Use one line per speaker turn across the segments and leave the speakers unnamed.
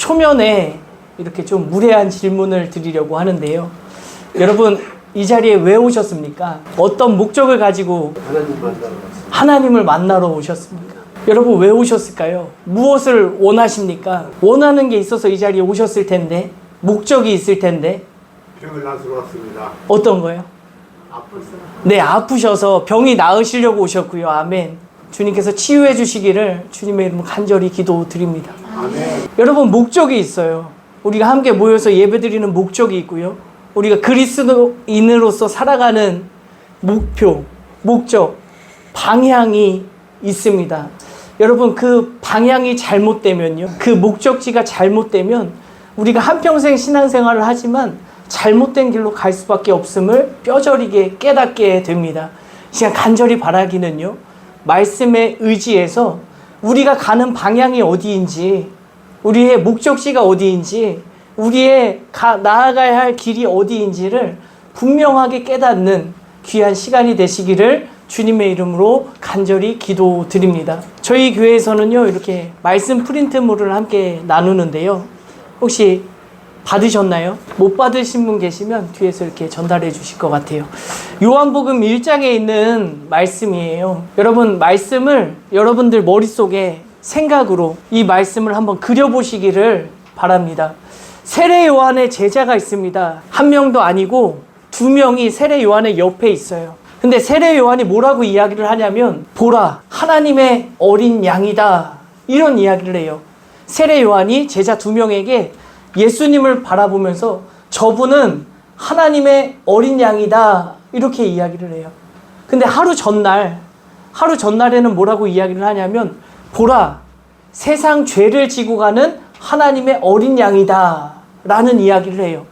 초면에 이렇게 좀 무례한 질문을 드리려고 하는데요. 여러분, 이 자리에 왜 오셨습니까? 어떤 목적을 가지고 하나님을 만나러 오셨습니까? 여러분, 왜 오셨을까요? 무엇을 원하십니까? 원하는 게 있어서 이 자리에 오셨을 텐데, 목적이 있을 텐데.
병을 나서러 왔습니다.
어떤 거요? 네, 아프셔서 병이 나으시려고 오셨고요. 아멘. 주님께서 치유해 주시기를 주님의 이름으로 간절히 기도드립니다.
아멘.
여러분, 목적이 있어요. 우리가 함께 모여서 예배드리는 목적이 있고요. 우리가 그리스도인으로서 살아가는 목표, 목적, 방향이 있습니다. 여러분, 그 방향이 잘못되면요, 그 목적지가 잘못되면 우리가 한평생 신앙생활을 하지만 잘못된 길로 갈 수밖에 없음을 뼈저리게 깨닫게 됩니다. 이 시간 간절히 바라기는요, 말씀에 의지해서 우리가 가는 방향이 어디인지, 우리의 목적지가 어디인지, 우리의 나아가야 할 길이 어디인지를 분명하게 깨닫는 귀한 시간이 되시기를 주님의 이름으로 간절히 기도드립니다. 저희 교회에서는요, 이렇게 말씀 프린트물을 함께 나누는데요. 혹시 받으셨나요? 못 받으신 분 계시면 뒤에서 이렇게 전달해 주실 것 같아요. 요한복음 1장에 있는 말씀이에요. 여러분, 말씀을 여러분들 머릿속에 생각으로 이 말씀을 한번 그려보시기를 바랍니다. 세례 요한의 제자가 있습니다. 한 명도 아니고 두 명이 세례 요한의 옆에 있어요. 근데 세례 요한이 뭐라고 이야기를 하냐면, 보라, 하나님의 어린 양이다, 이런 이야기를 해요. 세례 요한이 제자 두 명에게 예수님을 바라보면서 저분은 하나님의 어린 양이다, 이렇게 이야기를 해요. 근데 하루 전날에는 뭐라고 이야기를 하냐면, 보라, 세상 죄를 지고 가는 하나님의 어린 양이다, 라는 이야기를 해요.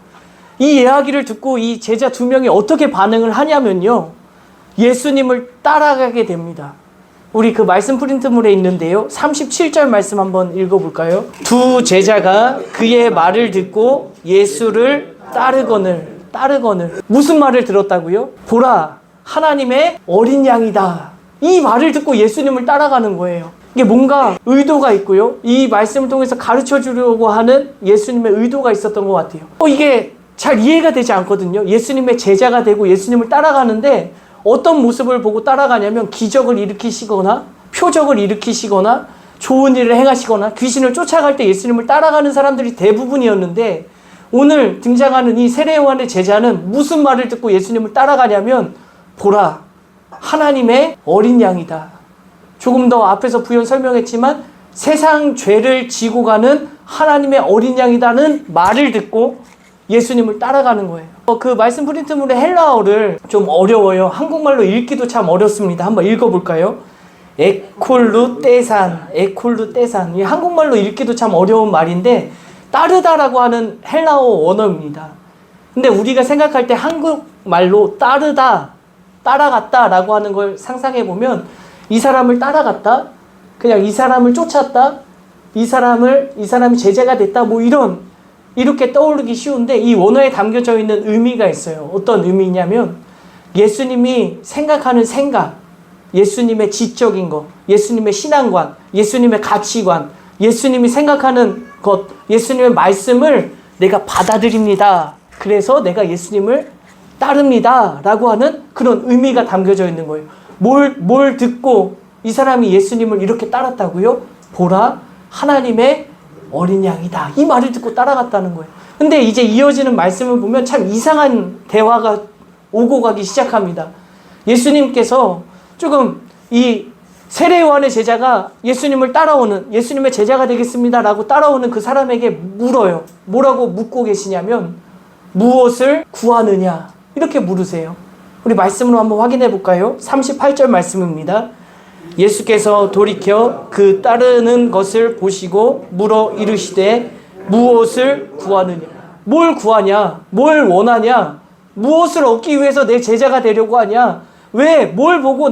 이 이야기를 듣고 이 제자 두 명이 어떻게 반응을 하냐면요, 예수님을 따라가게 됩니다. 우리 그 말씀 프린트물에 있는데요, 37절 말씀 한번 읽어볼까요? 두 제자가 그의 말을 듣고 예수를 따르거늘. 무슨 말을 들었다고요? 보라, 하나님의 어린 양이다. 이 말을 듣고 예수님을 따라가는 거예요. 이게 뭔가 의도가 있고요, 이 말씀을 통해서 가르쳐 주려고 하는 예수님의 의도가 있었던 것 같아요. 이게 잘 이해가 되지 않거든요. 예수님의 제자가 되고 예수님을 따라가는데 어떤 모습을 보고 따라가냐면, 기적을 일으키시거나 표적을 일으키시거나 좋은 일을 행하시거나 귀신을 쫓아갈 때 예수님을 따라가는 사람들이 대부분이었는데, 오늘 등장하는 이 세례 요한의 제자는 무슨 말을 듣고 예수님을 따라가냐면, 보라, 하나님의 어린 양이다. 조금 더 앞에서 부연 설명했지만 세상 죄를 지고 가는 하나님의 어린 양이다는 말을 듣고 예수님을 따라가는 거예요. 그 말씀 프린트물의 헬라어를 좀 어려워요. 한국말로 읽기도 참 어렵습니다. 한번 읽어볼까요? 에콜루떼산. 이 한국말로 읽기도 참 어려운 말인데, 따르다라고 하는 헬라어 원어입니다. 근데 우리가 생각할 때 한국말로 따르다, 따라갔다라고 하는 걸 상상해보면, 이 사람을 따라갔다, 그냥 이 사람을 쫓았다, 이 사람이 제자가 됐다, 뭐 이렇게 떠오르기 쉬운데, 이 원어에 담겨져 있는 의미가 있어요. 어떤 의미냐면, 예수님이 생각하는 생각, 예수님의 지적인 것, 예수님의 신앙관, 예수님의 가치관, 예수님이 생각하는 것, 예수님의 말씀을 내가 받아들입니다. 그래서 내가 예수님을 따릅니다, 라고 하는 그런 의미가 담겨져 있는 거예요. 뭘 듣고 이 사람이 예수님을 이렇게 따랐다고요? 보라, 하나님의 어린 양이다. 이 말을 듣고 따라갔다는 거예요. 근데 이제 이어지는 말씀을 보면 참 이상한 대화가 오고 가기 시작합니다. 예수님께서 조금 이 세례 요한의 제자가 예수님을 따라오는, 예수님의 제자가 되겠습니다라고 따라오는 그 사람에게 물어요. 뭐라고 묻고 계시냐면, 무엇을 구하느냐, 이렇게 물으세요. 우리 말씀으로 한번 확인해 볼까요? 38절 말씀입니다. 예수께서 돌이켜 그 따르는 것을 보시고 물어 이르시되, 무엇을 구하느냐? 뭘 구하냐? 뭘 원하냐? 무엇을 얻기 위해서 내 제자가 되려고 하냐? 왜? 뭘 보고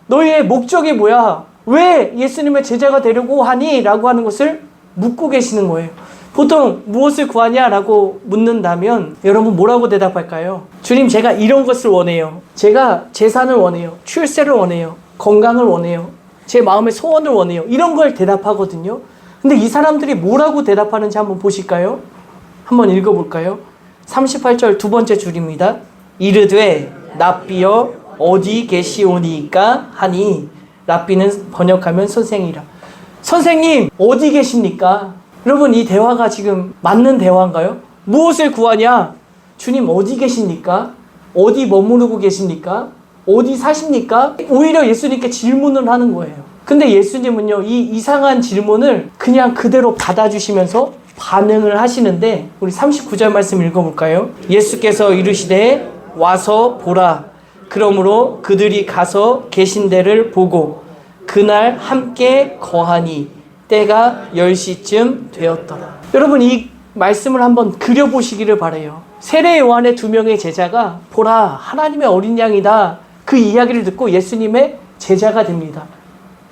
너희의 목적이 뭐야? 왜 예수님의 제자가 되려고 하니? 라고 하는 것을 묻고 계시는 거예요. 보통 무엇을 구하냐라고 묻는다면 여러분 뭐라고 대답할까요? 주님, 제가 이런 것을 원해요. 제가 재산을 원해요. 출세를 원해요. 건강을 원해요. 제 마음의 소원을 원해요. 이런 걸 대답하거든요. 근데 이 사람들이 뭐라고 대답하는지 한번 보실까요? 한번 읽어볼까요? 38절 두 번째 줄입니다. 이르되 랍비여 어디 계시오니까 하니, 랍비는 번역하면 선생이라. 선생님 어디 계십니까? 여러분, 이 대화가 지금 맞는 대화인가요? 무엇을 구하냐? 주님 어디 계십니까? 어디 머무르고 계십니까? 어디 사십니까? 오히려 예수님께 질문을 하는 거예요. 근데 예수님은요, 이 이상한 질문을 그냥 그대로 받아주시면서 반응을 하시는데, 우리 39절 말씀 읽어볼까요? 예수께서 이르시되 와서 보라. 그러므로 그들이 가서 계신 데를 보고 그날 함께 거하니 때가 10시쯤 되었더라. 여러분, 이 말씀을 한번 그려보시기를 바라요. 세례 요한의 2명의 제자가 보라 하나님의 어린 양이다, 그 이야기를 듣고 예수님의 제자가 됩니다.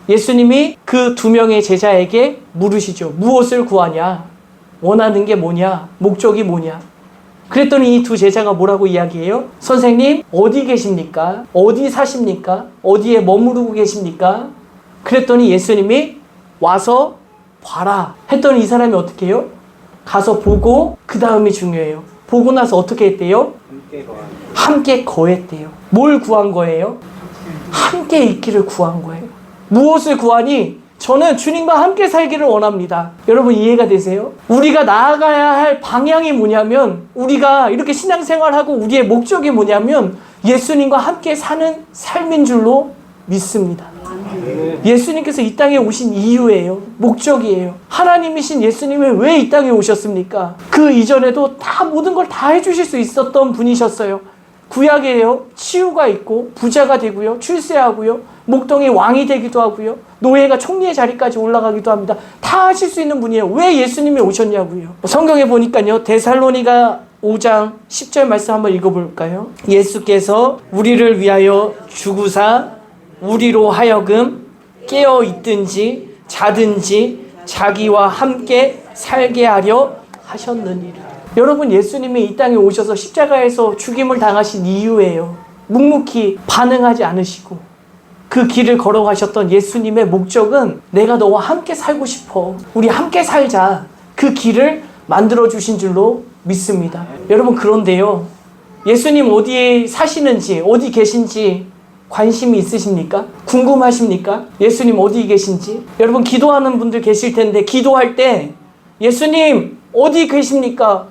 예수님이 그 2명의 제자에게 물으시죠. 무엇을 구하냐? 원하는 게 뭐냐? 목적이 뭐냐? 그랬더니 이 두 제자가 뭐라고 이야기해요? 선생님 어디 계십니까? 어디 사십니까? 어디에 머무르고 계십니까? 그랬더니 예수님이 와서 봐라 했더니 이 사람이 어떻게 해요? 가서 보고, 그 다음이 중요해요. 보고 나서 어떻게 했대요? 함께 거했대요. 뭘 구한 거예요? 함께 있기를 구한 거예요. 무엇을 구하니? 저는 주님과 함께 살기를 원합니다. 여러분, 이해가 되세요? 우리가 나아가야 할 방향이 뭐냐면, 우리가 이렇게 신앙생활하고 우리의 목적이 뭐냐면 예수님과 함께 사는 삶인 줄로 믿습니다. 예수님께서 이 땅에 오신 이유예요. 목적이에요. 하나님이신 예수님이 왜 이 땅에 오셨습니까? 그 이전에도 다 모든 걸 다 해주실 수 있었던 분이셨어요. 구약에요, 치유가 있고 부자가 되고요, 출세하고요, 목동의 왕이 되기도 하고요, 노예가 총리의 자리까지 올라가기도 합니다. 다 하실 수 있는 분이에요. 왜 예수님이 오셨냐고요. 성경에 보니까요, 데살로니가 5장 10절 말씀 한번 읽어볼까요? 예수께서 우리를 위하여 죽으사 우리로 하여금 깨어 있든지 자든지 자기와 함께 살게 하려 하셨느니라. 여러분, 예수님이 이 땅에 오셔서 십자가에서 죽임을 당하신 이유예요. 묵묵히 반응하지 않으시고 그 길을 걸어가셨던 예수님의 목적은 내가 너와 함께 살고 싶어, 우리 함께 살자, 그 길을 만들어주신 줄로 믿습니다. 여러분, 그런데요, 예수님 어디에 사시는지, 어디 계신지 관심이 있으십니까? 궁금하십니까? 예수님 어디 계신지? 여러분, 기도하는 분들 계실 텐데, 기도할 때 예수님 어디 계십니까?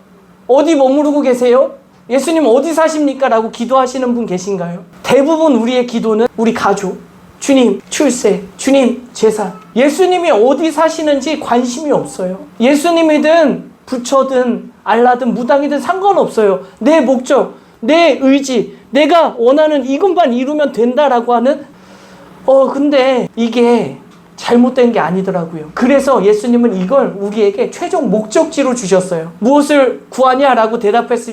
어디 머무르고 계세요? 예수님 어디 사십니까? 라고 기도하시는 분 계신가요? 대부분 우리의 기도는 우리 가족, 주님 출세, 주님 재산, 예수님이 어디 사시는지 관심이 없어요. 예수님이든 부처든 알라든 무당이든 상관없어요. 내 목적, 내 의지, 내가 원하는 이것만 이루면 된다라고 하는, 근데 이게 잘못된 게 아니더라고요. 그래서 예수님은 이걸 우리에게 최종 목적지로 주셨어요. 무엇을 구하냐라고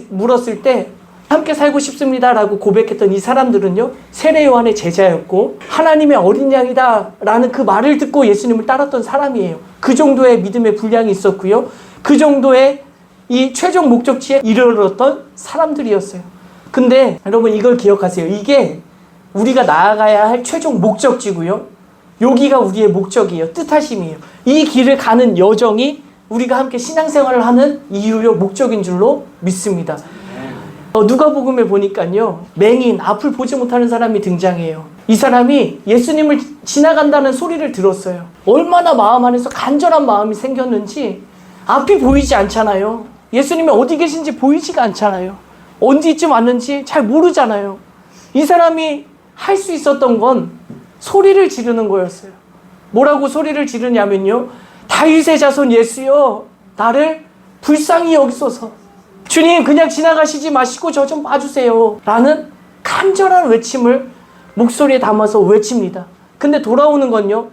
물었을 때 함께 살고 싶습니다라고 고백했던 이 사람들은요, 세례 요한의 제자였고 하나님의 어린 양이다라는 그 말을 듣고 예수님을 따랐던 사람이에요. 그 정도의 믿음의 분량이 있었고요, 그 정도의 이 최종 목적지에 이르렀던 사람들이었어요. 근데 여러분, 이걸 기억하세요. 이게 우리가 나아가야 할 최종 목적지고요, 여기가 우리의 목적이에요. 뜻하심이에요. 이 길을 가는 여정이 우리가 함께 신앙생활을 하는 이유요, 목적인 줄로 믿습니다. 누가복음에 보니까요, 맹인, 앞을 보지 못하는 사람이 등장해요. 이 사람이 예수님을 지나간다는 소리를 들었어요. 얼마나 마음 안에서 간절한 마음이 생겼는지, 앞이 보이지 않잖아요. 예수님이 어디 계신지 보이지가 않잖아요. 언제쯤 왔는지 잘 모르잖아요. 이 사람이 할 수 있었던 건 소리를 지르는 거였어요. 뭐라고 소리를 지르냐면요, 다윗의 자손 예수여, 나를 불쌍히 여기소서. 주님, 그냥 지나가시지 마시고 저 좀 봐주세요 라는 간절한 외침을 목소리에 담아서 외칩니다. 근데 돌아오는 건요,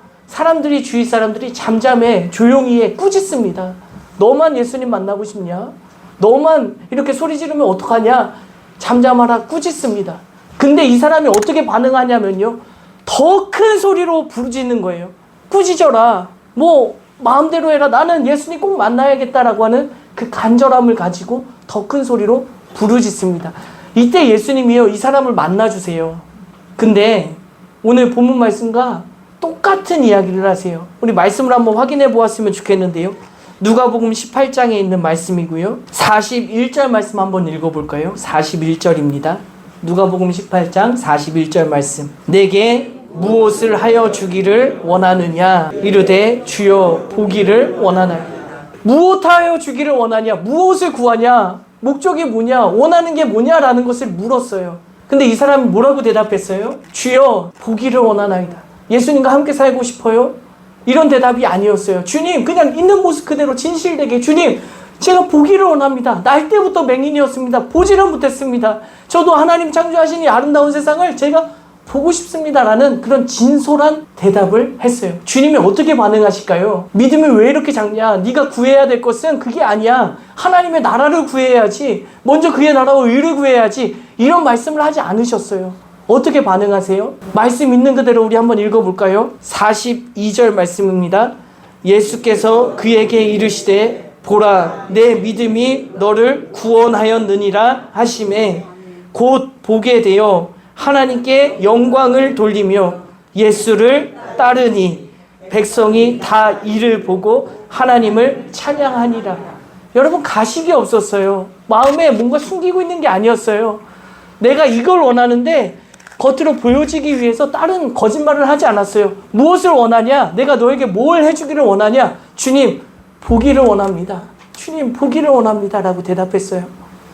주위 사람들이 잠잠해 조용히 해 꾸짖습니다. 너만 예수님 만나고 싶냐? 너만 이렇게 소리 지르면 어떡하냐? 잠잠하라 꾸짖습니다. 근데 이 사람이 어떻게 반응하냐면요, 더 큰 소리로 부르짖는 거예요. 꾸짖어라, 뭐 마음대로 해라, 나는 예수님 꼭 만나야겠다라고 하는 그 간절함을 가지고 더 큰 소리로 부르짖습니다. 이때 예수님이요, 이 사람을 만나주세요. 근데 오늘 본문 말씀과 똑같은 이야기를 하세요. 우리 말씀을 한번 확인해 보았으면 좋겠는데요. 누가복음 18장에 있는 말씀이고요. 41절 말씀 한번 읽어볼까요? 41절입니다. 누가복음 18장 41절 말씀. 내게 무엇을 하여 주기를 원하느냐? 이르되 주여 보기를 원하나이다. 무엇하여 주기를 원하냐? 무엇을 구하냐? 목적이 뭐냐? 원하는 게 뭐냐라는 것을 물었어요. 근데 이 사람이 뭐라고 대답했어요? 주여 보기를 원하나이다. 예수님과 함께 살고 싶어요? 이런 대답이 아니었어요. 주님, 그냥 있는 모습 그대로 진실되게, 주님, 제가 보기를 원합니다. 날 때부터 맹인이었습니다. 보지를 못했습니다. 저도 하나님 창조하신 이 아름다운 세상을 제가 보고 싶습니다. 라는 그런 진솔한 대답을 했어요. 주님이 어떻게 반응하실까요? 믿음이 왜 이렇게 작냐? 네가 구해야 될 것은 그게 아니야. 하나님의 나라를 구해야지. 먼저 그의 나라와 의를 구해야지. 이런 말씀을 하지 않으셨어요. 어떻게 반응하세요? 말씀 있는 그대로 우리 한번 읽어볼까요? 42절 말씀입니다. 예수께서 그에게 이르시되 보라 내 믿음이 너를 구원하였느니라 하시매 곧 보게 되어 하나님께 영광을 돌리며 예수를 따르니 백성이 다 이를 보고 하나님을 찬양하니라. 여러분, 가식이 없었어요. 마음에 뭔가 숨기고 있는 게 아니었어요. 내가 이걸 원하는데 겉으로 보여지기 위해서 다른 거짓말을 하지 않았어요. 무엇을 원하냐? 내가 너에게 뭘 해주기를 원하냐? 주님, 보기를 원합니다. 주님, 보기를 원합니다. 라고 대답했어요.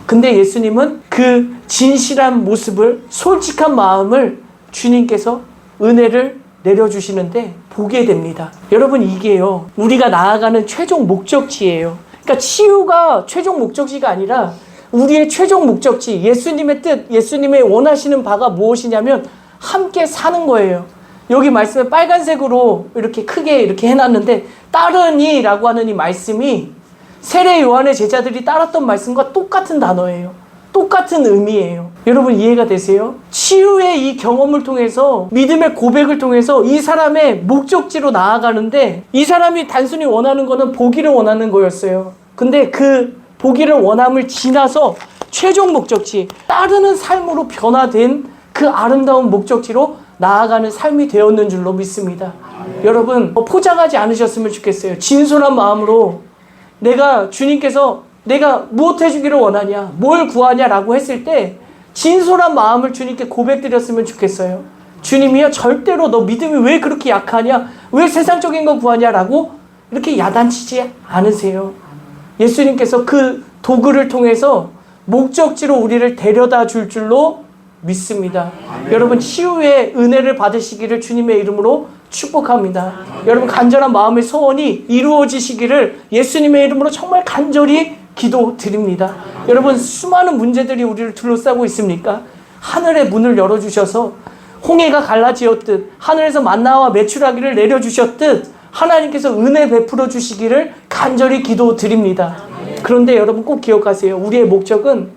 근데 예수님은 그 진실한 모습을, 솔직한 마음을 주님께서 은혜를 내려주시는데 보게 됩니다. 여러분, 이게요, 우리가 나아가는 최종 목적지예요. 그러니까 치유가 최종 목적지가 아니라 우리의 최종 목적지, 예수님의 뜻, 예수님의 원하시는 바가 무엇이냐면 함께 사는 거예요. 여기 말씀에 빨간색으로 이렇게 크게 이렇게 해놨는데 따르니 라고 하는 이 말씀이 세례 요한의 제자들이 따랐던 말씀과 똑같은 단어예요. 똑같은 의미예요. 여러분, 이해가 되세요? 치유의 이 경험을 통해서, 믿음의 고백을 통해서 이 사람의 목적지로 나아가는데, 이 사람이 단순히 원하는 거는 보기를 원하는 거였어요. 근데 그 보기를 원함을 지나서 최종 목적지, 따르는 삶으로 변화된 그 아름다운 목적지로 나아가는 삶이 되었는 줄로 믿습니다. 여러분, 포장하지 않으셨으면 좋겠어요. 진솔한 마음으로 내가, 주님께서 내가 무엇 해주기를 원하냐, 뭘 구하냐라고 했을 때 진솔한 마음을 주님께 고백드렸으면 좋겠어요. 주님이요, 절대로 너 믿음이 왜 그렇게 약하냐, 왜 세상적인 거 구하냐라고 이렇게 야단치지 않으세요. 예수님께서 그 도구를 통해서 목적지로 우리를 데려다 줄 줄로 믿습니다. 여러분, 치유의 은혜를 받으시기를 주님의 이름으로 축복합니다. 여러분, 간절한 마음의 소원이 이루어지시기를 예수님의 이름으로 정말 간절히 기도드립니다. 여러분, 수많은 문제들이 우리를 둘러싸고 있습니까? 하늘의 문을 열어주셔서 홍해가 갈라지었듯, 하늘에서 만나와 메추라기를 내려주셨듯 하나님께서 은혜 베풀어 주시기를 간절히 기도드립니다. 그런데 여러분, 꼭 기억하세요. 우리의 목적은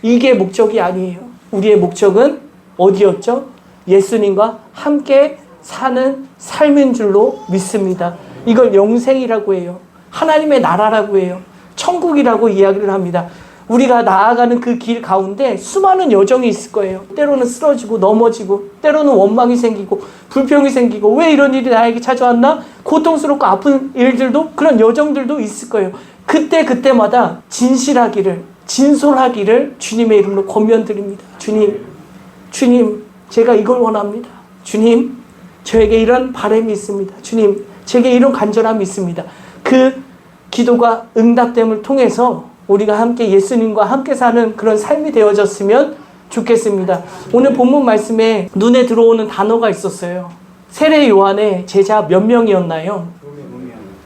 이게 목적이 아니에요. 우리의 목적은 어디였죠? 예수님과 함께 사는 삶인 줄로 믿습니다. 이걸 영생이라고 해요. 하나님의 나라라고 해요. 천국이라고 이야기를 합니다. 우리가 나아가는 그 길 가운데 수많은 여정이 있을 거예요. 때로는 쓰러지고 넘어지고, 때로는 원망이 생기고 불평이 생기고, 왜 이런 일이 나에게 찾아왔나? 고통스럽고 아픈 일들도, 그런 여정들도 있을 거예요. 그때마다 진실하기를, 진솔하기를 주님의 이름으로 권면드립니다. 주님, 제가 이걸 원합니다. 주님, 저에게 이런 바람이 있습니다. 주님, 제게 이런 간절함이 있습니다. 그 기도가 응답됨을 통해서 우리가 함께 예수님과 함께 사는 그런 삶이 되어졌으면 좋겠습니다. 오늘 본문 말씀에 눈에 들어오는 단어가 있었어요. 세례 요한의 제자 몇 명이었나요?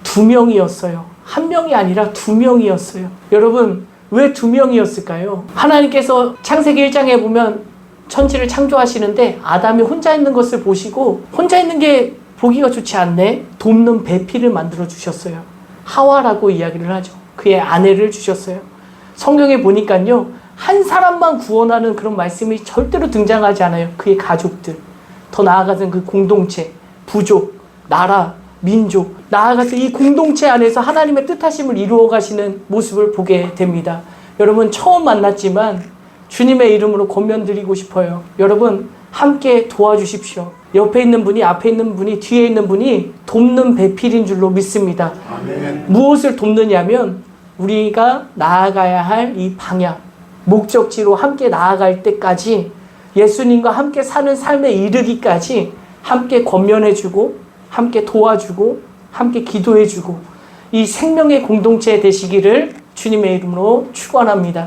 2명이었어요. 1명이 아니라 2명이었어요. 여러분, 왜 2명이었을까요? 하나님께서 창세기 1장에 보면 천지를 창조하시는데 아담이 혼자 있는 것을 보시고, 혼자 있는 게 보기가 좋지 않네, 돕는 배필을 만들어 주셨어요. 하와라고 이야기를 하죠. 그의 아내를 주셨어요. 성경에 보니까요, 한 사람만 구원하는 그런 말씀이 절대로 등장하지 않아요. 그의 가족들, 더 나아가서는 그 공동체, 부족, 나라, 민족, 나아가서 이 공동체 안에서 하나님의 뜻하심을 이루어 가시는 모습을 보게 됩니다. 여러분, 처음 만났지만 주님의 이름으로 권면드리고 싶어요. 여러분, 함께 도와주십시오. 옆에 있는 분이, 앞에 있는 분이, 뒤에 있는 분이 돕는 배필인 줄로 믿습니다.
아멘.
무엇을 돕느냐면 우리가 나아가야 할 이 방향, 목적지로 함께 나아갈 때까지 예수님과 함께 사는 삶에 이르기까지 함께 권면해주고 함께 도와주고 함께 기도해주고 이 생명의 공동체 되시기를 주님의 이름으로 축원합니다.